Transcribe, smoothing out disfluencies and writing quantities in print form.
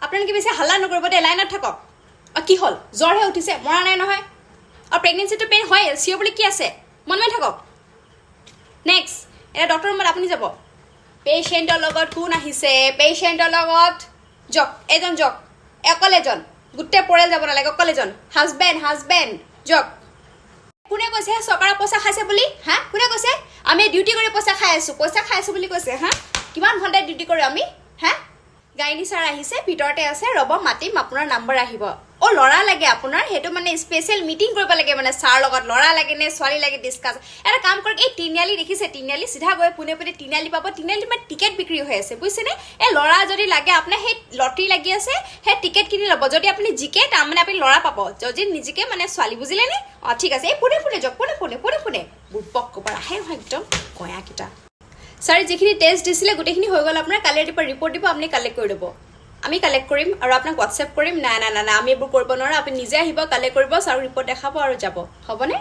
আপোনালোকে বেছি হাল্লা নকৰিব দেই, লাইনত থাকক। কি হ'ল, জ্বৰহে উঠিছে, মৰা নাই নহয়। আৰু প্ৰেগনেঞ্চিটো পেইন হয়, চিঞৰ বুলি কি আছে, মনে মনে থাকক। নেক্সট, এতিয়া ডক্টৰ ৰুমত আপুনি যাব। পেচেণ্টৰ লগত কোন আহিছে, পেচেণ্টৰ লগত যক, এজন যক, অকল এজন, গোটেই পৰিয়াল যাব নালাগে, অকল এজন। হাজবেণ্ড যক। কোনে কৈছে চৰকাৰৰ পইচা খাইছে বুলি? হা, কোনে কৈছে? আমি ডিউটি কৰি পইচা খাই আছোঁ বুলি কৈছে। হা, কিমান ঘণ্টাই ডিউটি কৰোঁ আমি? হা, গাইনী ছাৰ আহিছে, ভিতৰতে আছে, ৰ'ব মাতিম, আপোনাৰ নম্বৰ আহিব। অ' ল'ৰা লাগে আপোনাৰ, সেইটো মানে স্পেচিয়েল মিটিং কৰিব লাগে, মানে ছাৰ লগত ল'ৰা লাগে নে ছোৱালী লাগে ডিছকাছ। এটা কাম কৰক, এই তিনিআলি দেখিছে, তিনিআলি চিধা গৈ পোনে তিনিআলি পাব। তিনিআলিত মানে টিকেট বিক্ৰী হৈ আছে, বুজিছেনে? এই ল'ৰা যদি লাগে আপোনাৰ, সেই লটাৰী লাগি আছে, সেই টিকেট কিনি ল'ব। যদি আপুনি জিকে, তাৰমানে আপুনি ল'ৰা পাব, যদি নিজিকে মানে ছোৱালী, বুজিলেনে? অঁ ঠিক আছে, এই পোনে যাওক, পোনে বুৰ্বক ক'ব আহে নহয়, একদম কয়াকেইটা। ছাৰ যিখিনি টেষ্ট দিছিলে গোটেইখিনি হৈ গ'ল আপোনাৰ, কালি ৰাতিপুৱা ৰিপৰ্ট দিব, আপুনি কালেক্ট কৰি দিব। আমি কালেক্ট কৰিম আৰু আপোনাক হোৱাটছএপ কৰিম। নাই আমি এইবোৰ কৰিব নোৱাৰোঁ, আপুনি নিজে আহিব, কালেক্ট কৰিব, ছাৰক ৰিপৰ্ট দেখাব আৰু যাব, হ'বনে?